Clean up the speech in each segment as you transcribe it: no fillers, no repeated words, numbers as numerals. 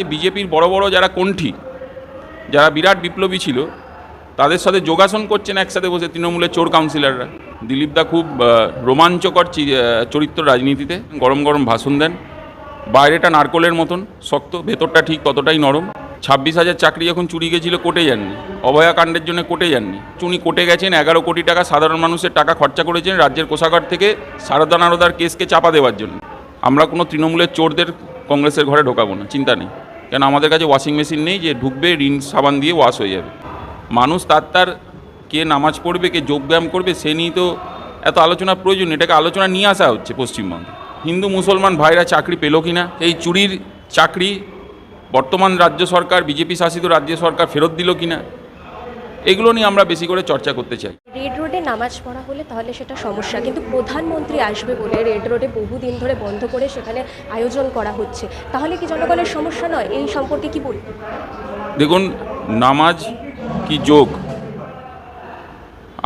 বিজেপির বড় বড় যারা কণ্ঠী, যারা বিরাট বিপ্লবী ছিল, তাদের সাথে যোগাসন করছেন একসাথে বসে তৃণমূলের চোর কাউন্সিলররা। দিলীপ দা খুব রোমাঞ্চকর চরিত্র রাজনীতিতে। গরম গরম ভাষণ দেন, বাইরেটা নারকোলের মতন শক্ত, ভেতরটা ঠিক ততটাই নরম। 26,000 চাকরি যখন চুরি গেছিল কোর্টে যাননি, অভয়াকাণ্ডের জন্য কোর্টে যাননি। উনি কোর্টে গেছেন 11 কোটি টাকা সাধারণ মানুষের টাকা খরচা করেছেন রাজ্যের কোষাগার থেকে সারদা নারদার কেসকে চাপা দেওয়ার জন্য। আমরা কোনো তৃণমূলের চোরদের কংগ্রেসের ঘরে ঢোকাবো না, চিন্তা নেই। কেন আমাদের কাছে ওয়াশিং মেশিন নেই যে ঢুকবে রিন সাবান দিয়ে ওয়াশ হয়ে যাবে। মানুষ তার কে নামাজ পড়বে, কে যোগব্যায়াম করবে, সে নিয়ে তো এত আলোচনার প্রয়োজন। এটাকে আলোচনা নিয়ে আসা হচ্ছে পশ্চিমবঙ্গে। হিন্দু মুসলমান ভাইরা চাকরি পেল কি না, এই চুরির চাকরি বর্তমান রাজ্য সরকার, বিজেপি শাসিত রাজ্য সরকার ফেরত দিল কি না, এগুলো নিয়ে আমরা বেশি করে চর্চা করতে চাই। রেড রোডে নামাজ পড়া হলে তাহলে সেটা সমস্যা, কিন্তু প্রধানমন্ত্রী আসবে বলে রেড রোডে বহুদিন ধরে বন্ধ করে সেখানে আয়োজন করা হচ্ছে, তাহলে কি জনগণের সমস্যা নয়? এই সম্পর্কে কি বলবেন? দেখুন, নামাজ কি যোগ,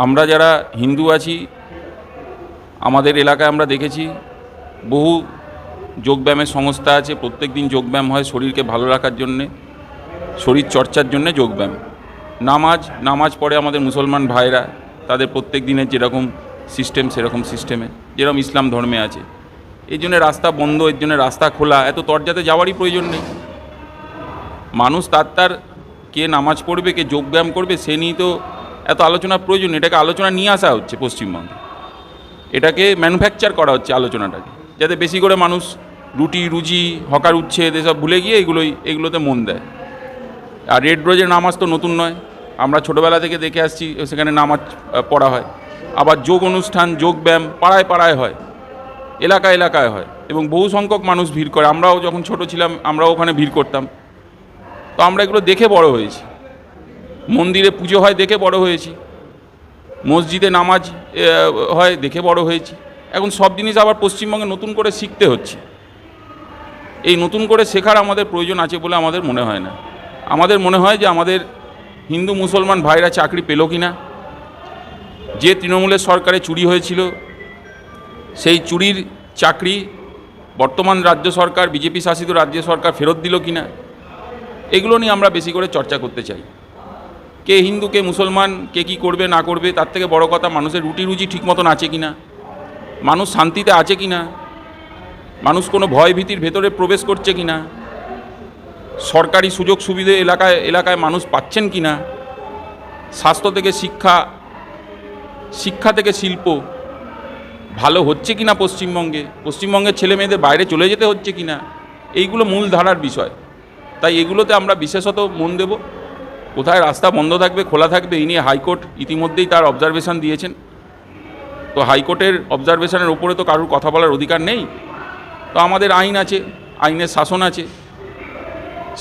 আমরা যারা হিন্দু আছি আমাদের এলাকায় আমরা দেখেছি বহু যোগব্যায়ামের সংস্থা আছে। প্রত্যেক দিন যোগব্যায়াম হয় শরীরকে ভালো রাখার জন্যে, শরীর চর্চার জন্যে যোগব্যায়াম। নামাজ পড়ে আমাদের মুসলমান ভাইরা, তাদের প্রত্যেক দিনের যেরকম সিস্টেম সেরকম সিস্টেমে, যেরকম ইসলাম ধর্মে আছে। এই জন্য রাস্তা বন্ধ, এর জন্য রাস্তা খোলা, এত তরজাতে যাওয়ারই প্রয়োজন নেই। মানুষ তার কে নামাজ পড়বে, কে যোগব্যায়াম করবে, সে নিয়ে তো এত আলোচনার প্রয়োজন। এটাকে আলোচনা নিয়ে আসা হচ্ছে পশ্চিমবঙ্গে, এটাকে ম্যানুফ্যাকচার করা হচ্ছে আলোচনাটাকে, যাতে বেশি করে মানুষ রুজি হকার উচ্ছেদ এসব ভুলে গিয়ে এগুলোতে মন দেয়। আর রেড রোজের নামাজ তো নতুন নয়, আমরা ছোটোবেলা থেকে দেখে আসছি সেখানে নামাজ পড়া হয়। আবার যোগ অনুষ্ঠান, যোগব্যায়াম পাড়ায় পাড়ায় হয়, এলাকায় এলাকায় হয়, এবং বহু সংখ্যক মানুষ ভিড় করে। আমরাও যখন ছোট ছিলাম আমরাও ওখানে ভিড় করতাম। তো আমরা এগুলো দেখে বড় হয়েছি, মন্দিরে পুজো হয় দেখে বড় হয়েছি, মসজিদে নামাজ হয় দেখে বড় হয়েছি। এখন সব জিনিস আবার পশ্চিমবঙ্গে নতুন করে শিখতে হচ্ছে। এই নতুন করে শেখার আমাদের প্রয়োজন আছে বলে আমাদের মনে হয় না। আমাদের মনে হয় যে আমাদের হিন্দু মুসলমান ভাইরা চাকরি পেল কি না, যে তৃণমূলের সরকারে চুরি হয়েছিল সেই চুরির চাকরি বর্তমান রাজ্য সরকার, বিজেপি শাসিত রাজ্য সরকার ফেরত দিল কি না, এগুলো নিয়ে আমরা বেশি করে চর্চা করতে চাই। কে হিন্দু কে মুসলমান, কে কী করবে না করবে, তার থেকে বড় কথা মানুষের রুজি ঠিক মতন আছে কি না, মানুষ শান্তিতে আছে কি না, মানুষ কোনো ভয় ভীতির ভেতরে প্রবেশ করছে কি না, সরকারি সুযোগ সুবিধে এলাকায় মানুষ পাচ্ছেন কি না, স্বাস্থ্য থেকে শিক্ষা থেকে শিল্প ভালো হচ্ছে কি না পশ্চিমবঙ্গের ছেলে মেয়েদের বাইরে চলে যেতে হচ্ছে কি না, এইগুলো মূল ধারার বিষয়। তাই এগুলোতে আমরা বিশেষত মন দেব। কোথায় রাস্তা বন্ধ থাকবে খোলা থাকবে এই নিয়ে হাইকোর্ট ইতিমধ্যেই তার অবজারভেশন দিয়েছেন। তো হাইকোর্টের অবজারভেশনের উপরে তো কারোর কথা বলার অধিকার নেই। তো আমাদের আইন আছে, আইনের শাসন আছে,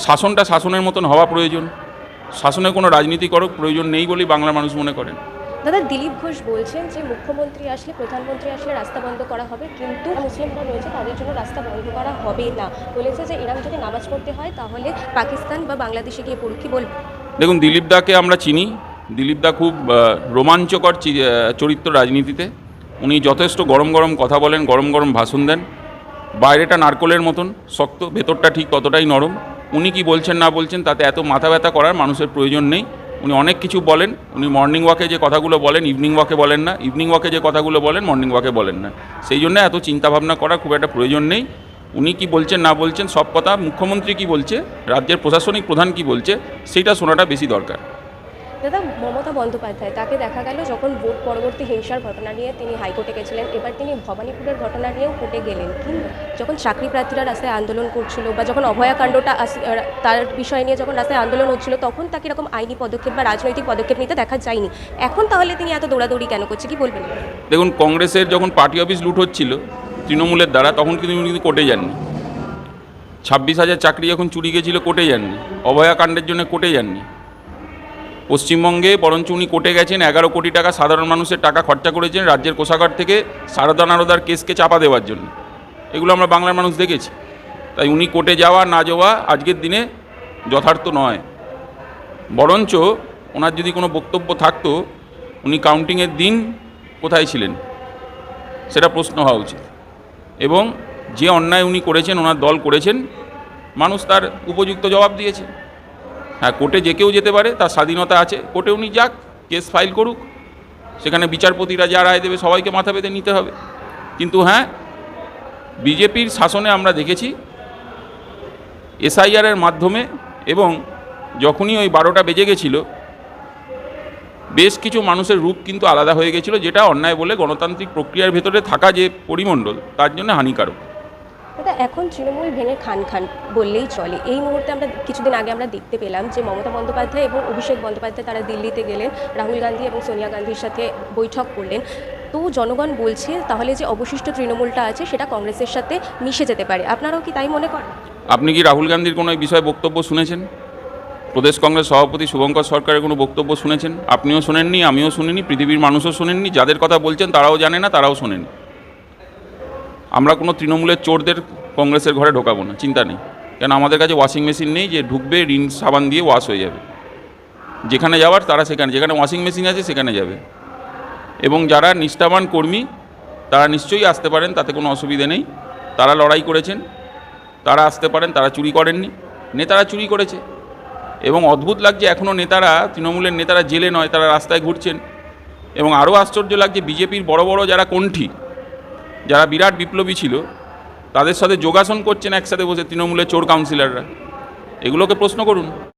শাসনটা শাসনের মতন হওয়া প্রয়োজন। শাসনে কোনো রাজনীতি করার প্রয়োজন নেই বলেই বাংলার মানুষ মনে করেন। দাদা, দিলীপ ঘোষ বলছেন যে মুখ্যমন্ত্রী আসলে, প্রধানমন্ত্রী আসলে রাস্তা বন্ধ করা হবে, কিন্তু মুসলিমরা রয়েছে তাদের জন্য রাস্তা বন্ধ করা হবে না। বলেছে যে এরকম যদি নামাজ পড়তে হয় তাহলে পাকিস্তান বা বাংলাদেশে গিয়ে পড়ুক। কি বলবেন? দেখুন, দিলীপ দাকে আমরা চিনি। দিলীপ দা খুব রোমাঞ্চকর চরিত্র রাজনীতিতে। উনি যথেষ্ট গরম গরম কথা বলেন, গরম গরম ভাষণ দেন, বাইরেটা নারকোলের মতন শক্ত, ভেতরটা ঠিক ততটাই নরম। উনি কি বলছেন না বলছেন তাতে এত মাথা ব্যথা করার মানুষের প্রয়োজন নেই। উনি অনেক কিছু বলেন। উনি মর্নিং ওয়াকে যে কথাগুলো বলেন ইভিনিং ওয়াকে বলেন না, ইভিনিং ওয়াকে যে কথাগুলো বলেন মর্নিং ওয়াকে বলেন না। সেই জন্য এত চিন্তাভাবনা করার খুব একটা প্রয়োজন নেই। উনি কি বলছেন না বলছেন সব কথা, মুখ্যমন্ত্রী কি বলছে, রাজ্যের প্রশাসনিক প্রধান কি বলছে, সেইটা শোনাটা বেশি দরকার। দাদা, মমতা বন্দ্যোপাধ্যায়, তাকে দেখা গেল যখন ভোট পরবর্তী হিংসার ঘটনা নিয়ে তিনি হাইকোর্টে গেছিলেন, এবার তিনি ভবানীপুরের ঘটনা নিয়েও কোর্টে গেলেন। কিন্তু যখন চাকরি প্রার্থীরা রাস্তায় আন্দোলন করছিল বা যখন অভয়াকাণ্ডটা তার বিষয় নিয়ে যখন রাস্তায় আন্দোলন হচ্ছিল, তখন তাকে এরকম আইনি পদক্ষেপ বা রাজনৈতিক পদক্ষেপ নিতে দেখা যায়নি। এখন তাহলে তিনি এত দৌড়াদৌড়ি কেন করছে, কি বলবেন? দেখুন, কংগ্রেসের যখন পার্টি অফিস লুট হচ্ছিল তৃণমূলের দ্বারা, তখন কিন্তু উনি কোর্টে যাননি। 26,000 চাকরি যখন চুরি গেছিল কোর্টে যাননি, অভয়াকাণ্ডের জন্য কোর্টে যাননি। পশ্চিমবঙ্গে বরঞ্চ উনি কোর্টে গেছেন 11 কোটি টাকা সাধারণ মানুষের টাকা খরচা করেছেন রাজ্যের কোষাগার থেকে সারদা নারদার কেসকে চাপা দেওয়ার জন্য। এগুলো আমরা বাংলার মানুষ দেখেছি। তাই উনি কোর্টে যাওয়া না যাওয়া আজকের দিনে যথার্থ নয়। বরঞ্চ ওনার যদি কোনো বক্তব্য থাকতো, উনি কাউন্টিংয়ের দিন কোথায় ছিলেন সেটা প্রশ্ন হওয়া উচিত। এবং যে অন্যায় উনি করেছেন, ওনার দল করেছেন, মানুষ তার উপযুক্ত জবাব দিয়েছে। হ্যাঁ, কোর্টে যে কেউ যেতে পারে, তার স্বাধীনতা আছে, কোর্টে উনি যাক, কেস ফাইল করুক, সেখানে বিচারপতিরা যা রায় দেবে সবাইকে মাথা পেতে নিতে হবে। কিন্তু হ্যাঁ, বিজেপির শাসনে আমরা দেখেছি এসআইআরের মাধ্যমে, এবং যখনই ওই 12টা বেজে গেছিল, বেশ কিছু মানুষের রূপ কিন্তু আলাদা হয়ে গেছিলো, যেটা অন্যায় বলে গণতান্ত্রিক প্রক্রিয়ার ভেতরে থাকা যে পরিমণ্ডল তার জন্য হানিকারক। দাদা, এখন তৃণমূল ভেঙে খান খান বললেই চলে। এই মুহূর্তে আমরা কিছুদিন আগে আমরা দেখতে পেলাম যে মমতা বন্দ্যোপাধ্যায় এবং অভিষেক বন্দ্যোপাধ্যায় তারা দিল্লিতে গেলেন, রাহুল গান্ধী এবং সোনিয়া গান্ধীর সাথে বৈঠক করলেন। তো জনগণ বলছে তাহলে যে অবশিষ্ট তৃণমূলটা আছে সেটা কংগ্রেসের সাথে মিশে যেতে পারে। আপনারাও কি তাই মনে করেন? আপনি কি রাহুল গান্ধীর কোনো এই বিষয়ে বক্তব্য শুনেছেন? প্রদেশ কংগ্রেস সভাপতি শুভঙ্কর সরকারের কোনো বক্তব্য শুনেছেন? আপনিও শোনেননি, আমিও শুনিনি, পৃথিবীর মানুষও শোনেননি। যাদের কথা বলছেন তারাও জানে না, তারাও শোনেনি। আমরা কোনো তৃণমূলের চোরদের কংগ্রেসের ঘরে ঢোকাবো না, চিন্তা নেই। কেন আমাদের কাছে ওয়াশিং মেশিন নেই যে ঢুকবে রিন সাবান দিয়ে ওয়াশ হয়ে যাবে। যেখানে যাওয়ার তারা সেখানে, যেখানে ওয়াশিং মেশিন আছে সেখানে যাবে। এবং যারা নিষ্ঠাবান কর্মী তারা নিশ্চয়ই আসতে পারেন, তাতে কোনো অসুবিধে নেই। তারা লড়াই করেছেন, তারা আসতে পারেন, তারা চুরি করেননি। নেতারা চুরি করেছে, এবং অদ্ভুত লাগছে এখনও নেতারা, তৃণমূলের নেতারা জেলে নয়, তারা রাস্তায় ঘুরছেন। এবং আরও আশ্চর্য লাগছে বিজেপির বড় বড় যারা কণ্ঠী, যারা বিরাট বিপ্লবী ছিল, তাদের সাথে যোগাসন করছেন একসাথে বসে তৃণমূলের চোর কাউন্সিলররা। এগুলোকে প্রশ্ন করুন।